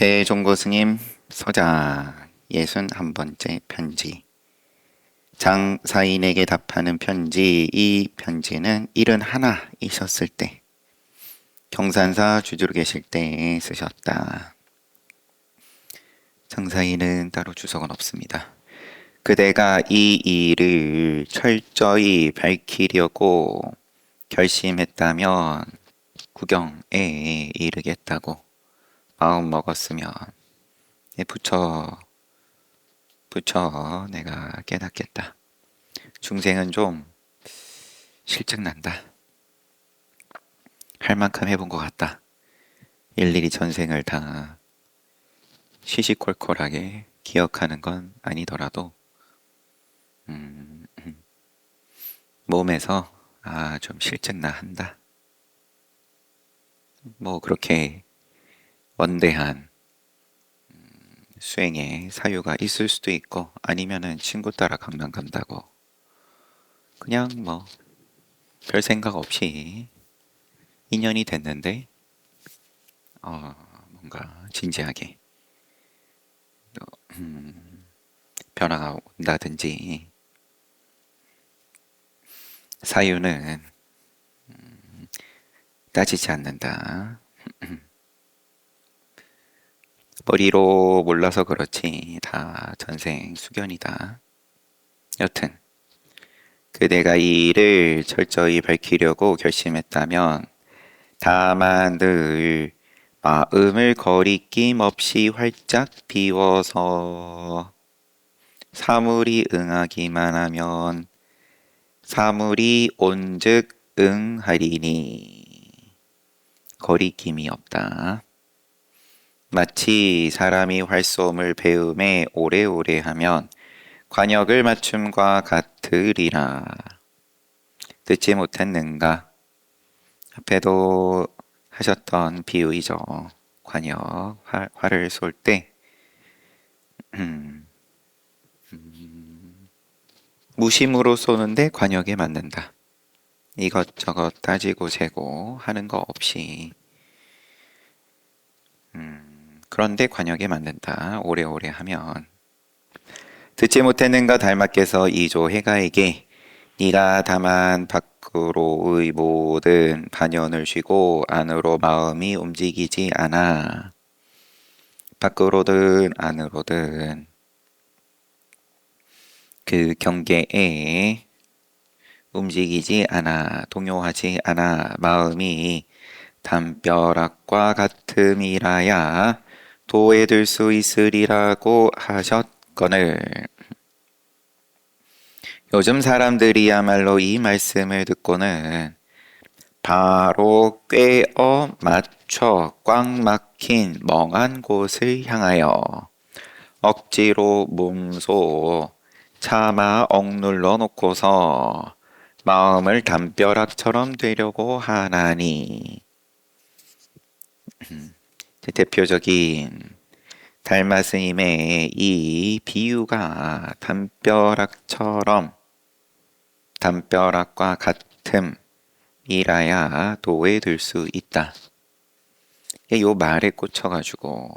대종고 스님 서자 61번째 편지. 장사인에게 답하는 편지. 이 편지는 71 이셨을 때, 경산사 주주로 계실 때 쓰셨다. 장사인은 따로 주석은 없습니다. 그대가 이 일을 철저히 밝히려고 결심했다면 구경에 이르겠다고 마음 먹었으면 부처 내가 깨닫겠다. 중생은 좀 실증난다. 할 만큼 해본 것 같다. 일일이 전생을 다 시시콜콜하게 기억하는 건 아니더라도 몸에서 좀 실증나 한다. 뭐 그렇게 원대한 수행에 사유가 있을 수도 있고, 아니면은 친구 따라 강남 간다고 그냥 뭐 별 생각 없이 인연이 됐는데 뭔가 진지하게 변화가 온다든지, 사유는 따지지 않는다. 머리로 몰라서 그렇지 다 전생 수견이다. 여튼 그대가 이 일을 철저히 밝히려고 결심했다면 다만 늘 마음을 거리낌 없이 활짝 비워서 사물이 응하기만 하면 사물이 온즉 응하리니, 거리낌이 없다. 마치 사람이 활솜을 배움에 오래오래 하면 관역을 맞춤과 같으리라. 듣지 못했는가? 앞에도 하셨던 비유이죠. 관역, 활을 쏠 때 무심으로 쏘는데 관역에 맞는다. 이것저것 따지고 재고 하는 거 없이 그런데 관역에 맞는다. 오래오래 하면. 듣지 못했는가? 닮았께서 이조 해가에게 네가 다만 밖으로의 모든 반연을 쉬고 안으로 마음이 움직이지 않아. 밖으로든 안으로든 그 경계에 움직이지 않아, 동요하지 않아 마음이 담벼락과 같음이라야 도에 들 수 있으리라고 하셨거늘. 요즘 사람들이야말로 이 말씀을 듣고는 바로 꿰어 맞춰 꽉 막힌 멍한 곳을 향하여 억지로 몸소 차마 억눌러 놓고서 마음을 담벼락처럼 되려고 하나니. 대표적인 달마 스님의 이 비유가 담벼락과 같음이라야 도에 들 수 있다. 요 말에 꽂혀가지고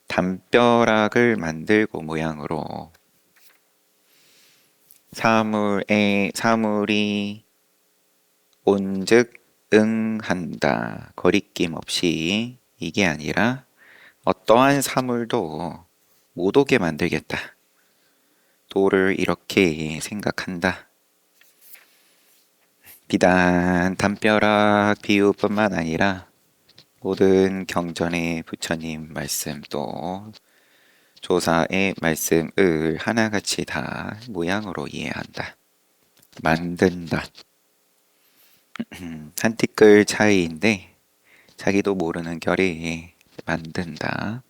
담벼락을 만들고 모양으로 사물이 온즉 응한다. 거리낌 없이, 이게 아니라 어떠한 사물도 못 오게 만들겠다. 도를 이렇게 생각한다. 비단 담벼락 비유뿐만 아니라 모든 경전의 부처님 말씀, 또 조사의 말씀을 하나같이 다 모양으로 이해한다. 만든다. 한 티끌 차이인데 자기도 모르는 결이 만든다.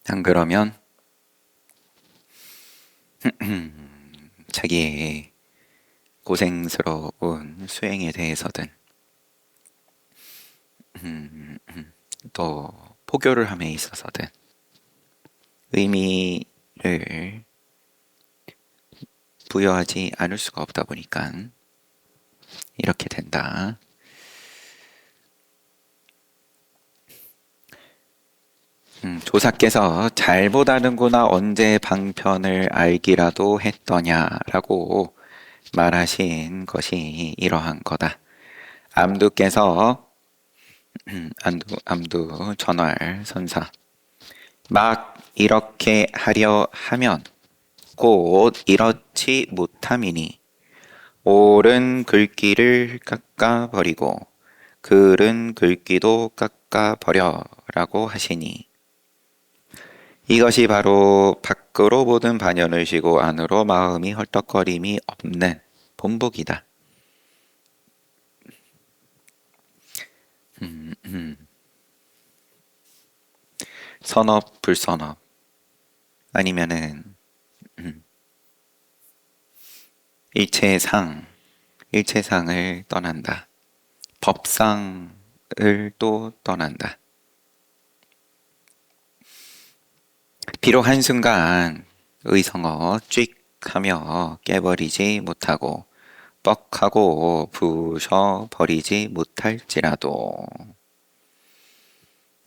안 그러면 자기의 고생스러운 수행에 대해서든 또 포교를 함에 있어서든 의미를 부여하지 않을 수가 없다 보니까 이렇게 된다. 조사께서 잘 보다는구나 언제 방편을 알기라도 했더냐라고 말하신 것이 이러한 거다. 암두께서 암두 전월 선사 막 이렇게 하려 하면 곧 이렇지 못함이니 옳은 글귀를 깎아버리고 그른 글귀도 깎아버려라고 하시니 이것이 바로 밖으로 모든 반연을 쉬고 안으로 마음이 헐떡거림이 없는 본보기다. 선업 불선업 아니면은 일체상을 떠난다. 법상을 또 떠난다. 비록 한순간 의성어 쥐익 하며 깨버리지 못하고 뻑하고 부셔버리지 못할지라도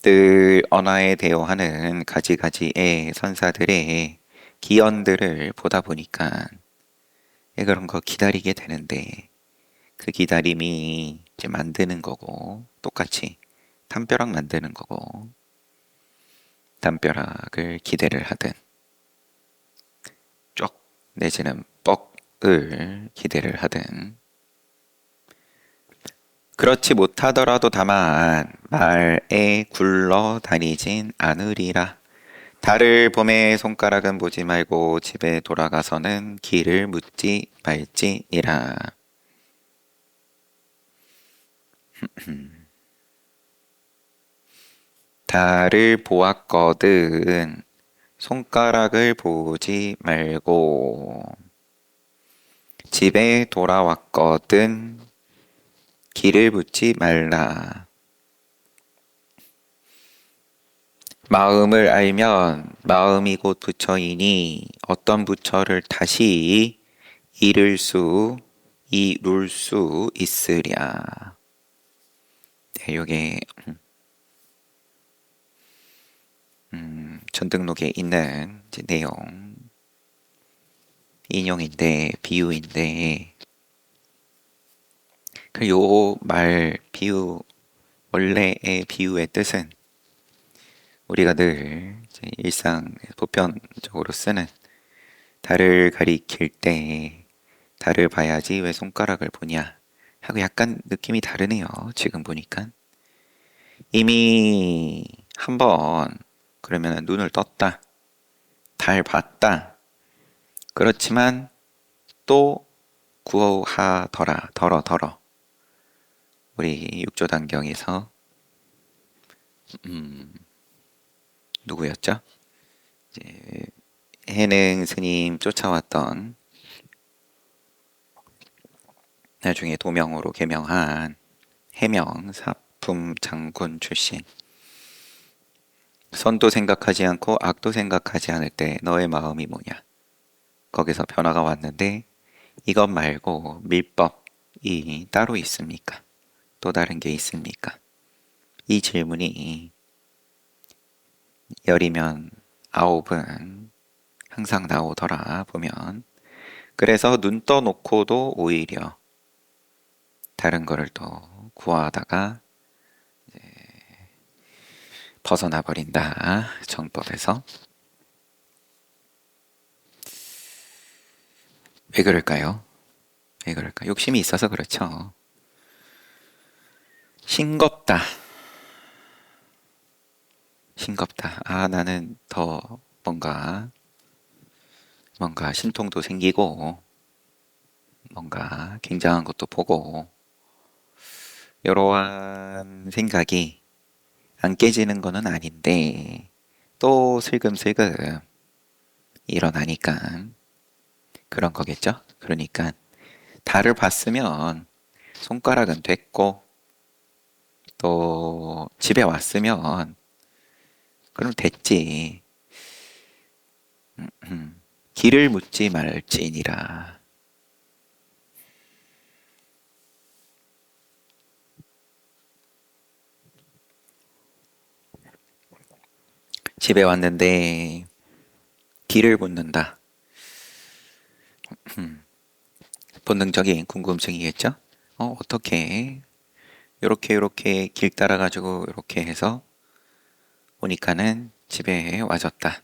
늘 언어에 대어하는 가지가지의 선사들의 기연들을 보다 보니까 그런 거 기다리게 되는데 그 기다림이 이제 만드는 거고 똑같이 담벼락 만드는 거고 담벼락을 기대를 하든 쪽 내지는 뻑을 기대를 하든 그렇지 못하더라도 다만 말에 굴러다니진 않으리라. 달을 봄에 손가락은 보지 말고 집에 돌아가서는 길을 묻지 말지니라. 달을 보았거든 손가락을 보지 말고 집에 돌아왔거든 길을 묻지 말라. 마음을 알면 마음이 곧 부처이니 어떤 부처를 다시 이룰 수 있으랴. 네, 요게 전등록에 있는 이제 내용 인용인데 비유인데 그 요 말 비유 원래의 비유의 뜻은 우리가 늘 일상 보편적으로 쓰는 달을 가리킬 때 달을 봐야지 왜 손가락을 보냐 하고 약간 느낌이 다르네요. 지금 보니까 이미 한번 그러면 눈을 떴다 달 봤다 그렇지만 또 구하더라 덜어 우리 육조단경에서 누구였죠? 이제 해능 스님 쫓아왔던 나중에 도명으로 개명한 해명 사품 장군 출신 선도 생각하지 않고 악도 생각하지 않을 때 너의 마음이 뭐냐 거기서 변화가 왔는데 이것 말고 밀법이 따로 있습니까? 또 다른 게 있습니까? 이 질문이 열이면 아홉은 항상 나오더라 보면 그래서 눈 떠놓고도 오히려 다른 거를 또 구하다가 벗어나 버린다 정법에서 왜 그럴까요? 왜 그럴까? 욕심이 있어서 그렇죠. 싱겁다. 아, 나는 더 뭔가 신통도 생기고 뭔가 굉장한 것도 보고 이러한 생각이 안 깨지는 거는 아닌데 또 슬금슬금 일어나니까 그런 거겠죠? 그러니까 달을 봤으면 손가락은 됐고 또 집에 왔으면 그럼 됐지. 길을 묻지 말지니라. 집에 왔는데 길을 묻는다. 본능적인 궁금증이겠죠? 어떻게 요렇게 길 따라가지고 이렇게 해서 오니까는 집에 와줬다.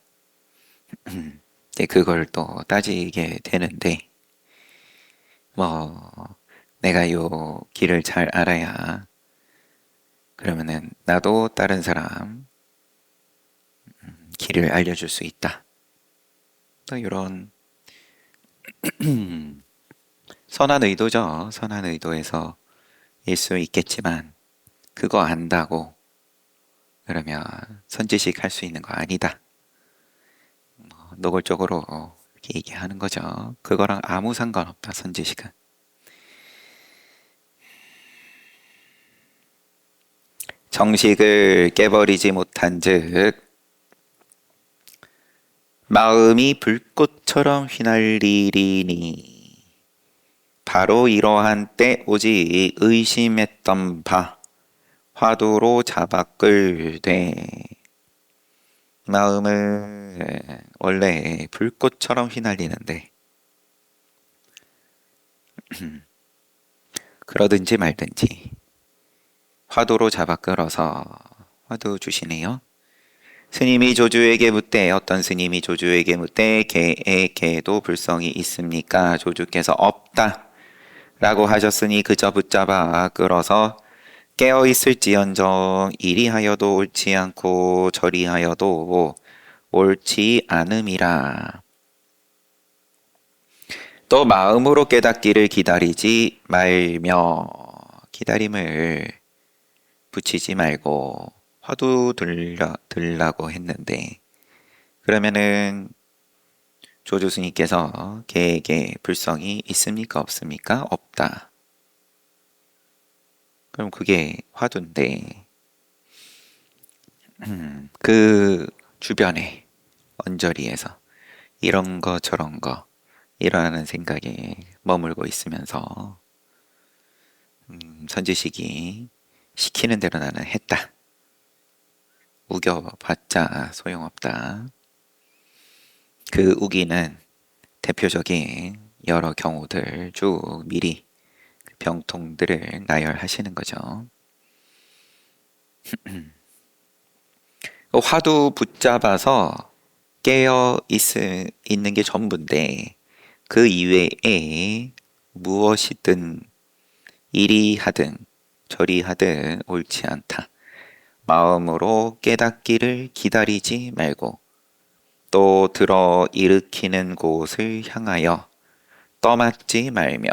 이제 그걸 또 따지게 되는데 뭐 내가 요 길을 잘 알아야 그러면은 나도 다른 사람 길을 알려줄 수 있다. 또 이런 선한 의도죠. 선한 의도에서 일 수 있겠지만 그거 안다고 그러면 선지식 할 수 있는 거 아니다. 노골적으로 이렇게 얘기하는 거죠. 그거랑 아무 상관없다. 선지식은. 정식을 깨버리지 못한즉 마음이 불꽃처럼 휘날리리니 바로 이러한 때 오직 의심했던 바 화두로 잡아 끌되 마음을 원래 불꽃처럼 휘날리는데 그러든지 말든지 화두로 잡아 끌어서 화두 주시네요. 스님이 조주에게 묻되 어떤 스님이 조주에게 묻되 개도 불성이 있습니까? 조주께서 없다 라고 하셨으니 그저 붙잡아 끌어서 깨어 있을지언정 이리하여도 옳지 않고 저리하여도 옳지 않음이라. 또 마음으로 깨닫기를 기다리지 말며 기다림을 붙이지 말고 화두 들라고 했는데 그러면은 조조스님께서 개에게 불성이 있습니까? 없습니까? 없다. 그럼 그게 화두인데 그 주변에 언저리에서 이런 거 저런 거 이러는 생각에 머물고 있으면서 선지식이 시키는 대로 나는 했다. 우겨봤자 소용없다. 그 우기는 대표적인 여러 경우들 쭉 미리 병통들을 나열하시는 거죠. 화두 붙잡아서 깨어 있는 게 전부인데 그 이외에 무엇이든 이리 하든 저리 하든 옳지 않다. 마음으로 깨닫기를 기다리지 말고 또 들어 일으키는 곳을 향하여 떠맡지 말며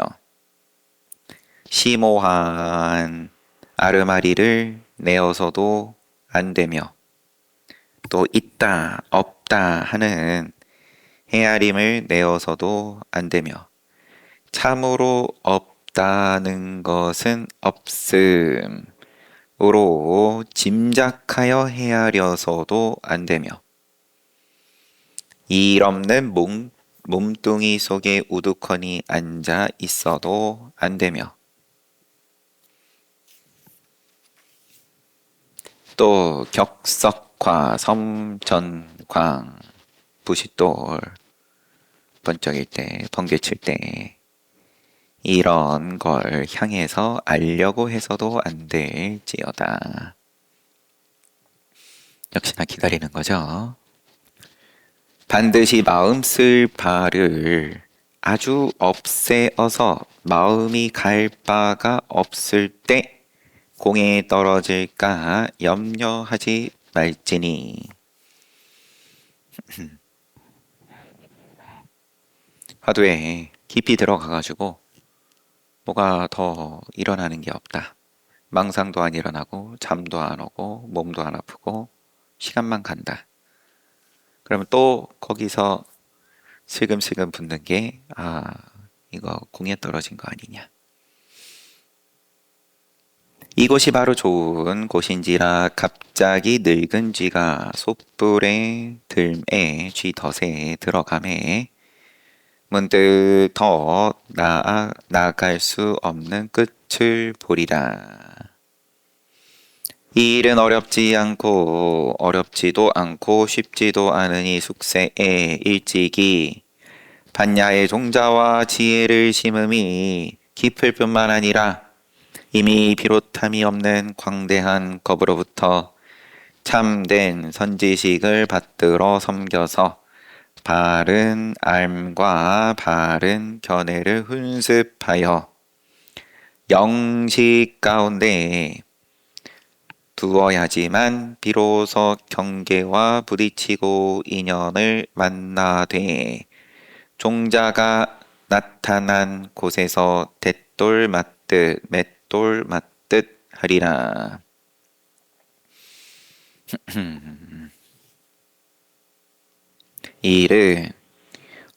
심오한 아르마리를 내어서도 안 되며 또 있다 없다 하는 헤아림을 내어서도 안 되며 참으로 없다는 것은 없음으로 짐작하여 헤아려서도 안 되며 일 없는 몸뚱이 속에 우두커니 앉아 있어도 안 되며 또 격석화 섬전광 부싯돌 번쩍일 때 번개칠 때 이런 걸 향해서 알려고 해서도 안 될지어다. 역시나 기다리는 거죠. 반드시 마음 쓸 바를 아주 없애어서 마음이 갈 바가 없을 때 공에 떨어질까 염려하지 말지니. 화두에 깊이 들어가가지고 뭐가 더 일어나는 게 없다. 망상도 안 일어나고 잠도 안 오고 몸도 안 아프고 시간만 간다. 그러면 또 거기서 슬금슬금 붙는 게 이거 공에 떨어진 거 아니냐. 이곳이 바로 좋은 곳인지라 갑자기 늙은 쥐가 솥불에 들매 쥐덫에 들어가매 문득 더 나아갈 수 없는 끝을 보리라. 이 일은 어렵지 않고 어렵지도 않고 쉽지도 않으니 숙세에 일찍이 반야의 종자와 지혜를 심음이 깊을 뿐만 아니라 이미 비롯함이 없는 광대한 법으로부터 참된 선지식을 받들어 섬겨서 바른 알과 바른 견해를 훈습하여 영식 가운데 두어야지만 비로소 경계와 부딪히고 인연을 만나되 종자가 나타난 곳에서 대돌 맞듯 맷돌 맞듯 하리라. 이 일을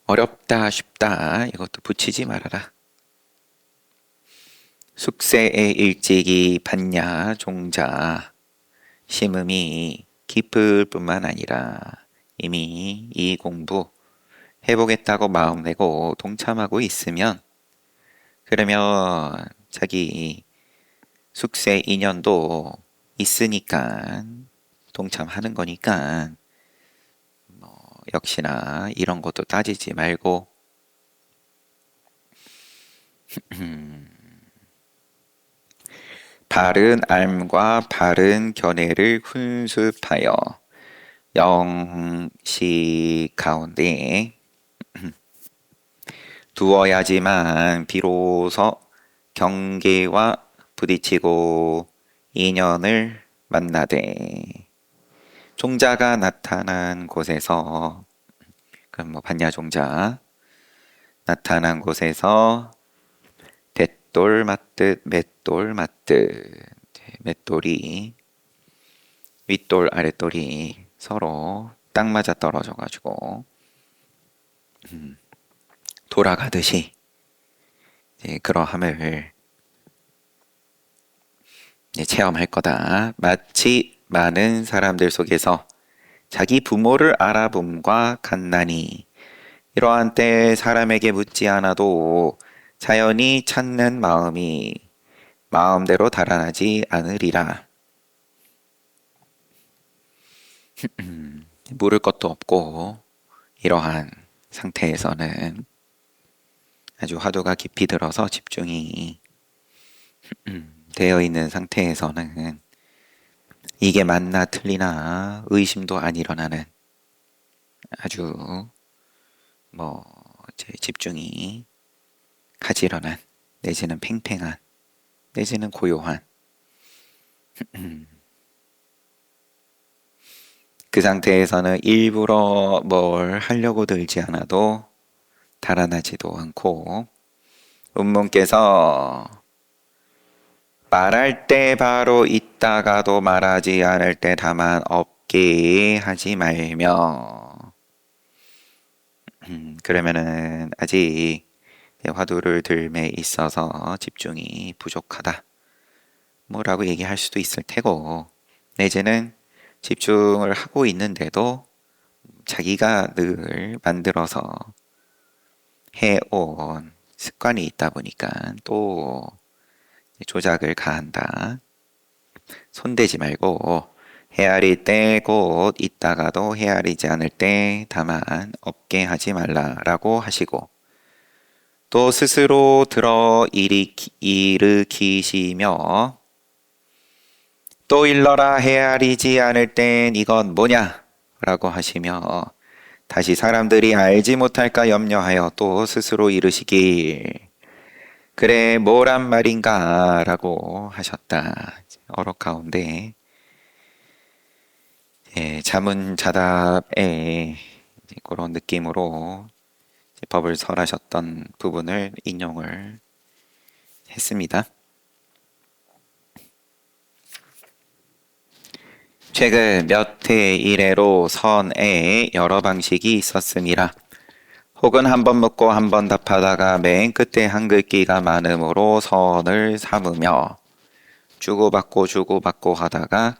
어렵다 쉽다 이것도 붙이지 말아라. 숙세에 일찍이 받냐 종자 심음이 깊을 뿐만 아니라 이미 이 공부 해보겠다고 마음내고 동참하고 있으면 그러면 자기 숙세 인연도 있으니까 동참하는 거니까 역시나 이런 것도 따지지 말고 바른 알과 바른 견해를 훈습하여 영시 가운데 두어야지만 비로소 경계와 부딪히고 인연을 만나되 종자가 나타난 곳에서 그럼 뭐 반야종자 나타난 곳에서 대돌 맞듯 맷돌 맞듯 맷돌이 윗돌 아랫돌이 서로 딱 맞아 떨어져 가지고 돌아가듯이 그러함을 체험할 거다. 마치 많은 사람들 속에서 자기 부모를 알아봄과 같나니 이러한 때 사람에게 묻지 않아도 자연히 찾는 마음이 마음대로 달아나지 않으리라. 물을 것도 없고 이러한 상태에서는 아주 화두가 깊이 들어서 집중이 되어 있는 상태에서는 이게 맞나 틀리나 의심도 안 일어나는 아주 집중이 가지런한 내지는 팽팽한 내지는 고요한 그 상태에서는 일부러 뭘 하려고 들지 않아도 달아나지도 않고 운문께서 말할 때 바로 있다가도 말하지 않을 때 다만 없게 하지 말며 그러면은 아직 화두를 들매 있어서 집중이 부족하다 뭐라고 얘기할 수도 있을 테고 내지는 집중을 하고 있는데도 자기가 늘 만들어서 해온 습관이 있다 보니까 또 조작을 가한다. 손대지 말고 헤아릴 때 곧 있다가도 헤아리지 않을 때 다만 없게 하지 말라라고 하시고 또 스스로 들어 일으키시며 또 일러라 헤아리지 않을 땐 이건 뭐냐 라고 하시며 다시 사람들이 알지 못할까 염려하여 또 스스로 이르시길 그래 뭐란 말인가 라고 하셨다. 어록 가운데 자문자답의 그런 느낌으로 법을 설하셨던 부분을 인용을 했습니다. 최근 몇 해 이래로 선에 여러 방식이 있었음이라 혹은 한 번 묻고 한 번 답하다가 맨 끝에 한글귀가 많음으로 선을 삼으며 주고받고 하다가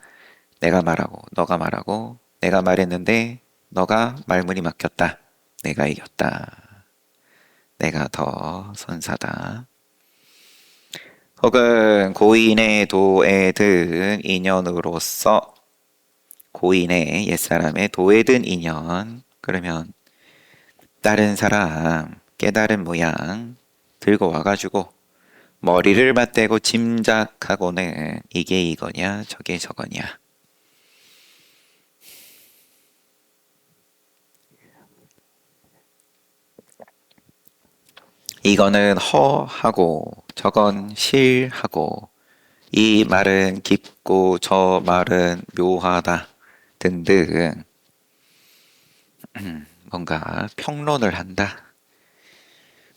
내가 말하고 너가 말하고 내가 말했는데 너가 말문이 막혔다. 내가 이겼다. 내가 더 선사다. 혹은 고인의 도에 든 인연으로서 고인의 옛사람의 도에 든 인연 그러면 다른 사람 깨달은 모양 들고 와가지고 머리를 맞대고 짐작하고는 이게 이거냐 저게 저거냐 이거는 허하고 저건 실하고 이 말은 깊고 저 말은 묘하다 등등 뭔가 평론을 한다.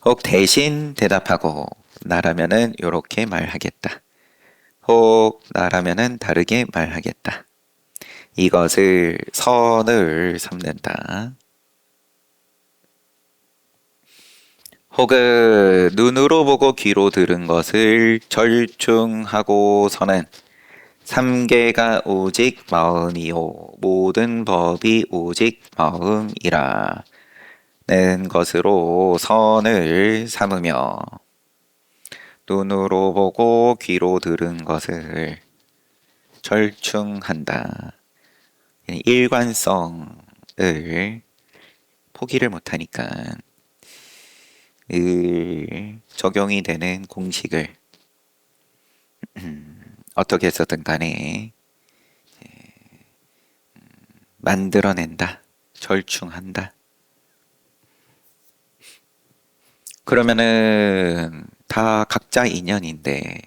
혹 대신 대답하고 나라면은 요렇게 말하겠다. 혹 나라면은 다르게 말하겠다. 이것을 선을 삼는다. 혹은 눈으로 보고 귀로 들은 것을 절충하고서는 삼계가 오직 마음이요 모든 법이 오직 마음이라 는 것으로 선을 삼으며 눈으로 보고 귀로 들은 것을 절충한다. 일관성을 포기를 못하니까 적용이 되는 공식을 어떻게 해서든 간에 만들어낸다. 절충한다. 그러면은 다 각자 인연인데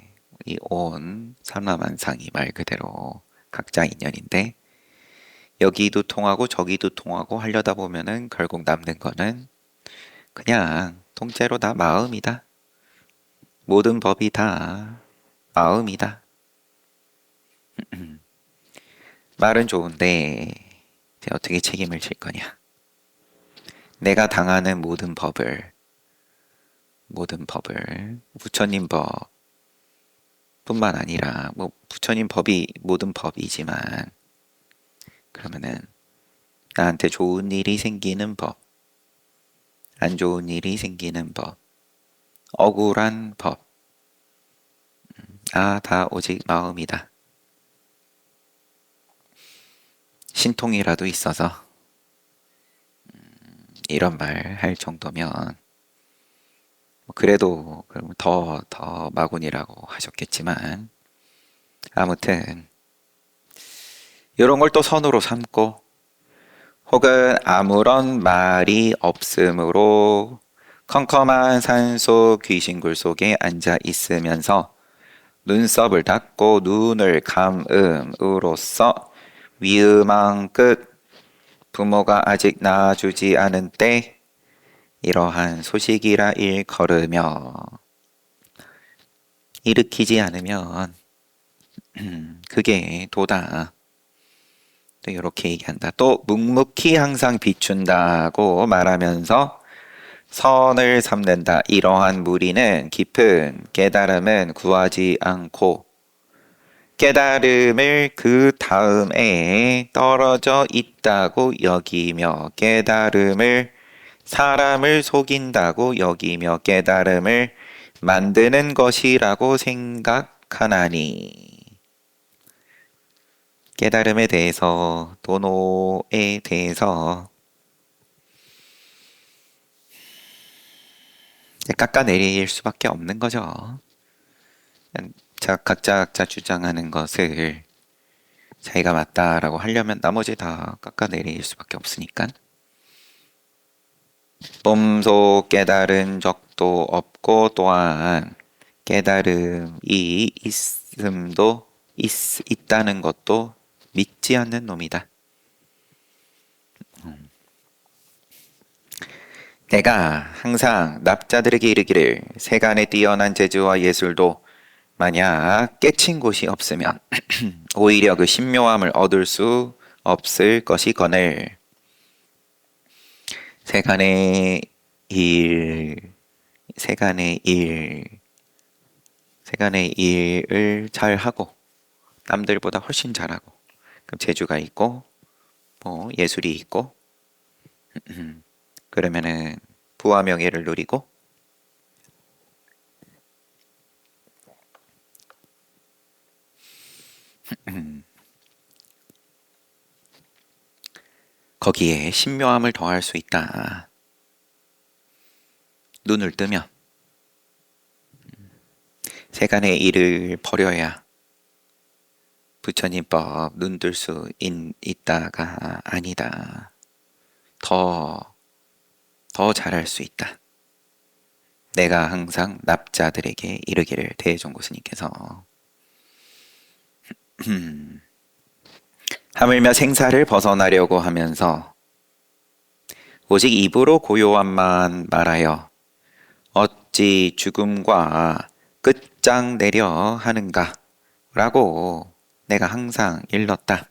이 온 삼라만상이 말 그대로 각자 인연인데 여기도 통하고 저기도 통하고 하려다 보면은 결국 남는 거는 그냥 통째로 다 마음이다. 모든 법이 다 마음이다. 말은 좋은데 어떻게 책임을 질 거냐? 내가 당하는 모든 법을 부처님 법뿐만 아니라 뭐 부처님 법이 모든 법이지만 그러면은 나한테 좋은 일이 생기는 법, 안 좋은 일이 생기는 법, 억울한 법, 다 오직 마음이다. 신통이라도 있어서 이런 말 할 정도면 그래도 더 마군이라고 하셨겠지만 아무튼 이런 걸 또 선으로 삼고 혹은 아무런 말이 없으므로 컴컴한 산속 귀신굴 속에 앉아 있으면서 눈썹을 닫고 눈을 감음으로써 위음한 끝 부모가 아직 낳아주지 않은 때 이러한 소식이라 일컬으며 일으키지 않으면 그게 도다. 또 이렇게 얘기한다. 또 묵묵히 항상 비춘다고 말하면서 선을 삼는다. 이러한 무리는 깊은 깨달음은 구하지 않고 깨달음을 그 다음에 떨어져 있다고 여기며 깨달음을 사람을 속인다고 여기며 깨달음을 만드는 것이라고 생각하나니 깨달음에 대해서 도노에 대해서 깎아내릴 수밖에 없는 거죠. 각자 주장하는 것을 자기가 맞다라고 하려면 나머지 다 깎아내릴 수밖에 없으니까. 몸소 깨달은 적도 없고 또한 깨달음이 있다는 것도 믿지 않는 놈이다. 내가 항상 납자들에게 이르기를 세간에 뛰어난 재주와 예술도 만약 깨친 곳이 없으면 오히려 그 신묘함을 얻을 수 없을 것이거늘 세간의 일, 세간의 일, 세간의 일을 잘하고 남들보다 훨씬 잘하고 그럼 재주가 있고 뭐 예술이 있고 그러면은 부와 명예를 누리고 거기에 신묘함을 더할 수 있다. 눈을 뜨면 세간의 일을 버려야 부처님법 눈 뜰 수 있다가 아니다. 더 잘할 수 있다. 내가 항상 납자들에게 이르기를 대종고스님께서 하물며 생사를 벗어나려고 하면서 오직 입으로 고요함만 말하여 어찌 죽음과 끝장내려 하는가 라고 내가 항상 일렀다.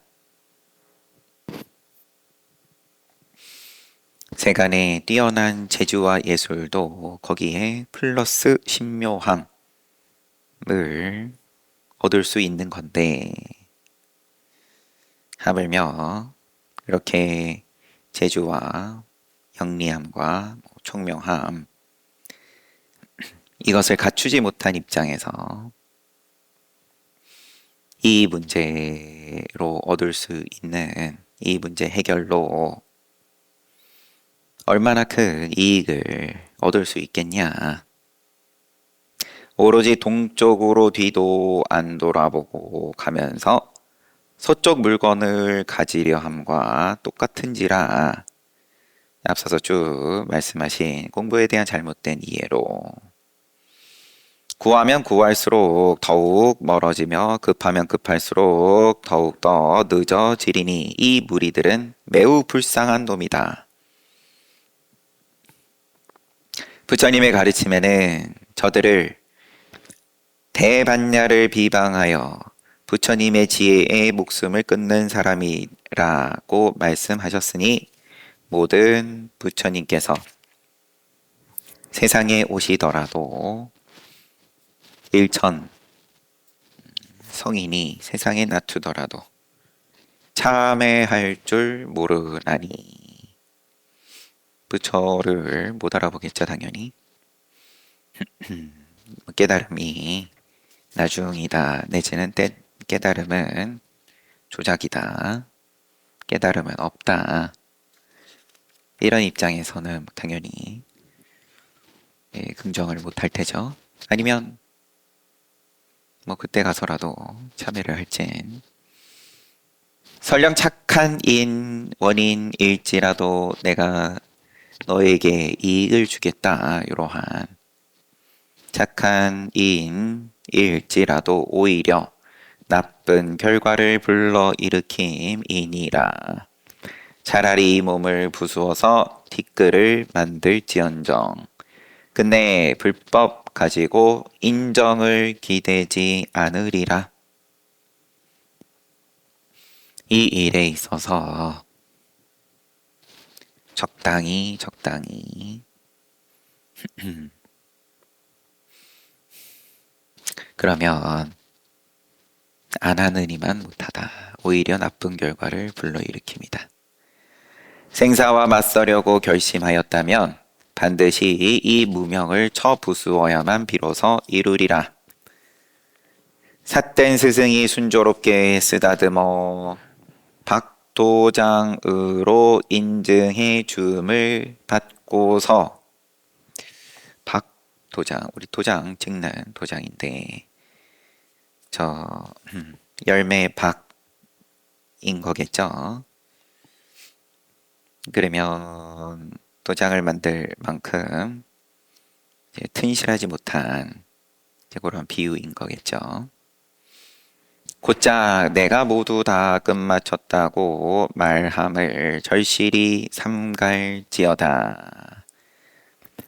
세간의 뛰어난 재주와 예술도 거기에 플러스 신묘함을 얻을 수 있는 건데 하물며 이렇게 재주와 영리함과 총명함 이것을 갖추지 못한 입장에서 이 문제로 얻을 수 있는 이 문제 해결로 얼마나 큰 이익을 얻을 수 있겠냐. 오로지 동쪽으로 뒤도 안 돌아보고 가면서 서쪽 물건을 가지려 함과 똑같은지라 앞서서 쭉 말씀하신 공부에 대한 잘못된 이해로 구하면 구할수록 더욱 멀어지며 급하면 급할수록 더욱 더 늦어지리니 이 무리들은 매우 불쌍한 놈이다. 부처님의 가르침에는 저들을 대반야를 비방하여 부처님의 지혜에 목숨을 끊는 사람이라고 말씀하셨으니 모든 부처님께서 세상에 오시더라도 일천 성인이 세상에 나투더라도 참회할 줄 모르나니 부처를 못 알아보겠죠 당연히. 깨달음이 나중이다 내지는 깨달음은 조작이다 깨달음은 없다 이런 입장에서는 당연히 긍정을 못할 테죠. 아니면 그때 가서라도 참여를 할진 설령 착한 원인일지라도 내가 너에게 이익을 주겠다 이러한 착한 이인일지라도 오히려 나쁜 결과를 불러일으킴이니라. 차라리 이 몸을 부수어서 티끌을 만들지언정 근데 불법 가지고 인정을 기대지 않으리라. 이 일에 있어서 적당히 그러면 안 하느니만 못하다. 오히려 나쁜 결과를 불러일으킵니다. 생사와 맞서려고 결심하였다면 반드시 이 무명을 쳐부수어야만 비로소 이루리라. 삿된 스승이 순조롭게 쓰다듬어 박도장으로 인증해 줌을 받고서 박도장, 우리 도장 찍는 도장인데 열매 박인 거겠죠. 그러면 도장을 만들 만큼 튼실하지 못한 그런 비유인 거겠죠. 곧장 내가 모두 다 끝마쳤다고 말함을 절실히 삼갈지어다.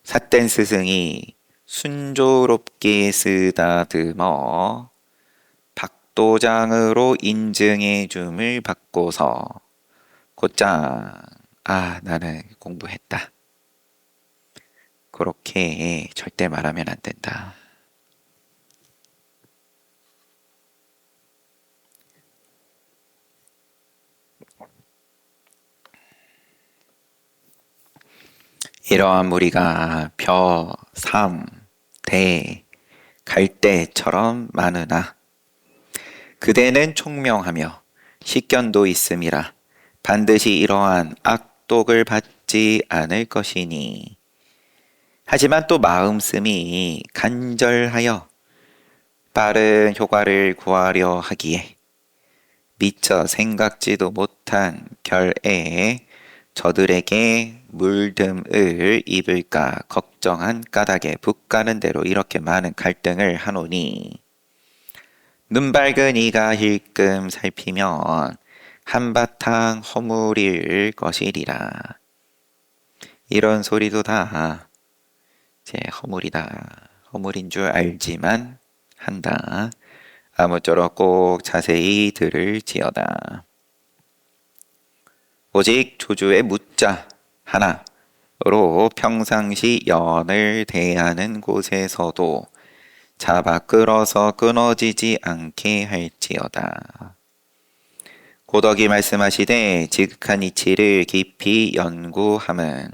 삿된 스승이 순조롭게 쓰다듬어 박도장으로 인증해 줌을 받고서 곧장 나는 공부했다. 그렇게 절대 말하면 안 된다. 이러한 무리가 벼, 삼, 대, 갈대처럼 많으나 그대는 총명하며 식견도 있음이라 반드시 이러한 악독을 받지 않을 것이니 하지만 또 마음씀이 간절하여 빠른 효과를 구하려 하기에 미처 생각지도 못한 결애에 저들에게 물듦을 입을까 걱정한 까닭에 북가는 대로 이렇게 많은 갈등을 하노니 눈 밝은 이가 힐끔 살피면 한바탕 허물일 것이리라. 이런 소리도 다 제 허물이다. 허물인 줄 알지만 한다. 아무쪼록 꼭 자세히 들을지어다. 오직 조주의 무자 하나로 평상시 연을 대하는 곳에서도 잡아 끌어서 끊어지지 않게 할지어다. 고덕이 말씀하시되 지극한 이치를 깊이 연구함은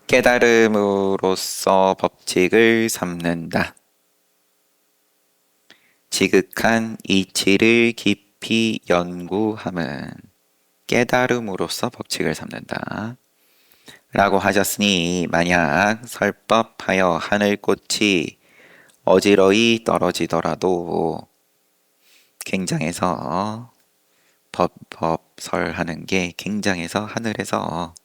깨달음으로써 법칙을 삼는다. 지극한 이치를 깊이 연구함은 깨달음으로써 법칙을 삼는다. 라고 하셨으니 만약 설법하여 하늘꽃이 어지러이 떨어지더라도 굉장해서 법설하는 게 굉장해서 하늘에서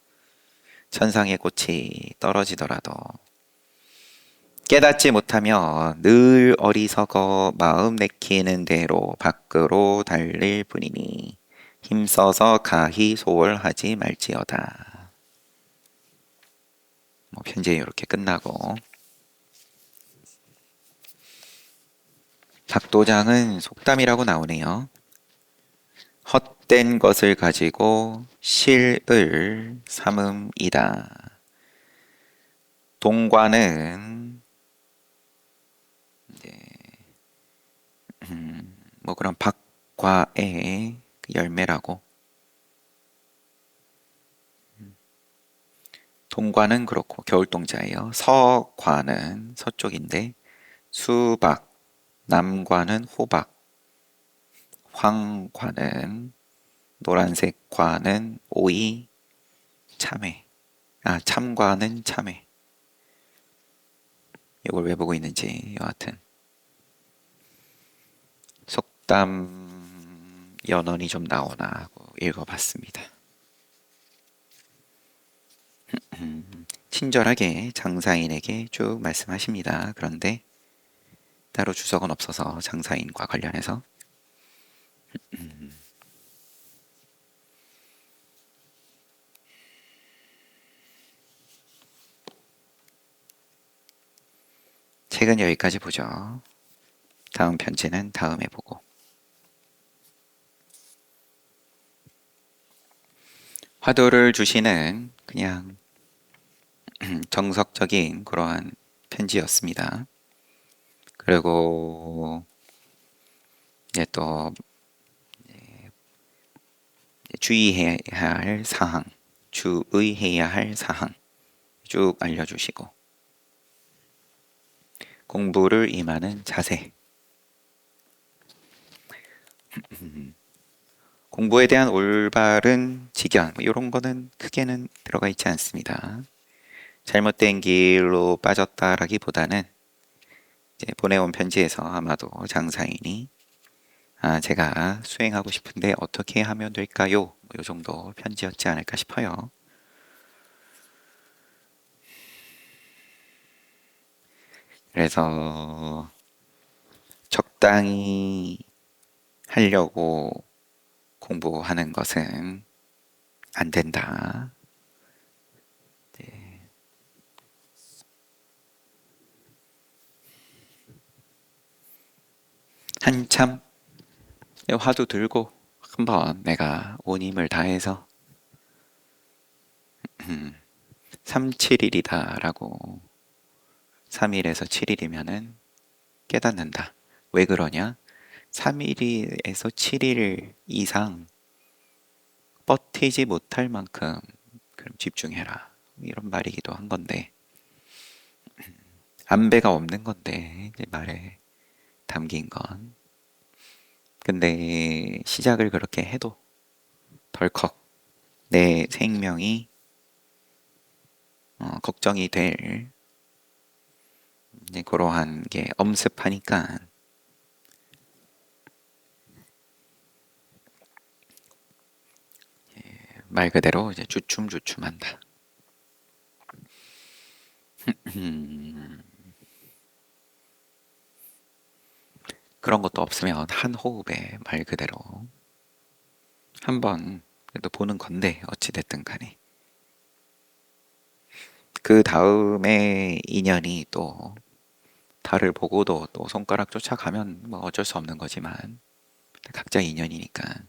천상의 꽃이 떨어지더라도 깨닫지 못하며 늘 어리석어 마음 내키는 대로 밖으로 달릴 뿐이니 힘써서 가히 소홀하지 말지어다. 편지 이렇게 끝나고 박도장은 속담이라고 나오네요. 헛된 것을 가지고 실을 삼음이다. 동과는 이제 그런 박과의 열매라고. 동과는 그렇고 겨울동자예요. 서과는 서쪽인데 수박, 남과는 호박, 황과는 노란색 과는 오이, 참외. 참과는 참외. 이걸 왜 보고 있는지 여하튼 속담 연언이 좀 나오나 하고 읽어봤습니다. 친절하게 장사인에게 쭉 말씀하십니다. 그런데 따로 주석은 없어서 장사인과 관련해서 책은 여기까지 보죠. 다음 편지는 다음에 보고. 화두를 주시는 그냥 정석적인 그러한 편지였습니다. 그리고 이제 또 주의해야 할 사항, 주의해야 할 사항 쭉 알려주시고 공부를 임하는 자세, 공부에 대한 올바른 지견 이런 거는 크게는 들어가 있지 않습니다. 잘못된 길로 빠졌다라기보다는 이제 보내온 편지에서 아마도 장사인이 제가 수행하고 싶은데 어떻게 하면 될까요? 이 정도 편지였지 않을까 싶어요. 그래서 적당히 하려고 공부하는 것은 안 된다. 네. 한참 화두 들고 한번 내가 온 힘을 다해서 3-7일이다 라고 3일에서 7일이면은 깨닫는다. 왜 그러냐? 3일에서 7일 이상 버티지 못할 만큼 그럼 집중해라. 이런 말이기도 한 건데 안배가 없는 건데 이제 말에 담긴 건. 근데 시작을 그렇게 해도 덜컥 내 생명이 걱정이 될 이제 그러한 게 엄습하니까 말 그대로 이제 주춤주춤한다. 그런 것도 없으면 한 호흡에 말 그대로 한번 그래도 보는 건데 어찌됐든 간에 그 다음에 인연이 또 달을 보고도 또 손가락 쫓아가면 뭐 어쩔 수 없는 거지만 각자 인연이니까.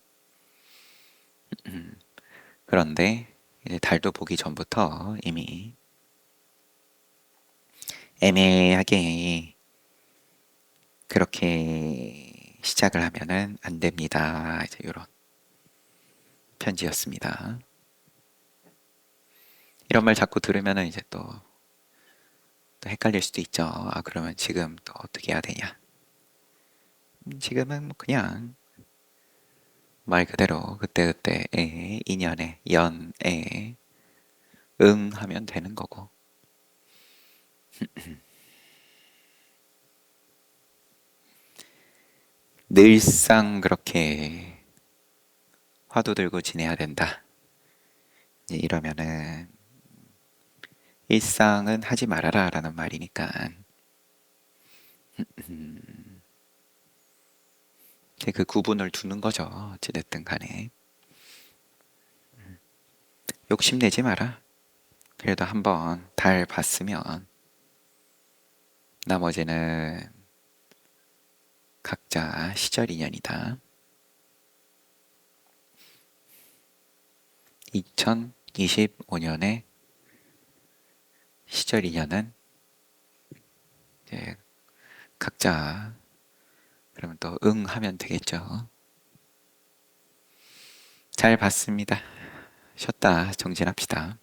그런데 이제 달도 보기 전부터 이미 애매하게 그렇게 시작을 하면은 안 됩니다. 이제 이런 편지였습니다. 이런 말 자꾸 들으면은 이제 또 헷갈릴 수도 있죠. 아, 그러면 지금 또 어떻게 해야 되냐? 지금은 뭐 그냥 말 그대로 그때그때의 인연에 연에 응 하면 되는 거고. 늘상 그렇게 화두 들고 지내야 된다. 이제 이러면은 일상은 하지 말아라 라는 말이니까 이제 그 구분을 두는 거죠. 어찌됐든 간에 욕심내지 마라. 그래도 한번 달 봤으면 나머지는 각자 시절 인연이다. 2025년에 시절 인연은 이제 각자 그러면 또 응 하면 되겠죠. 잘 봤습니다. 쉬었다 정진합시다.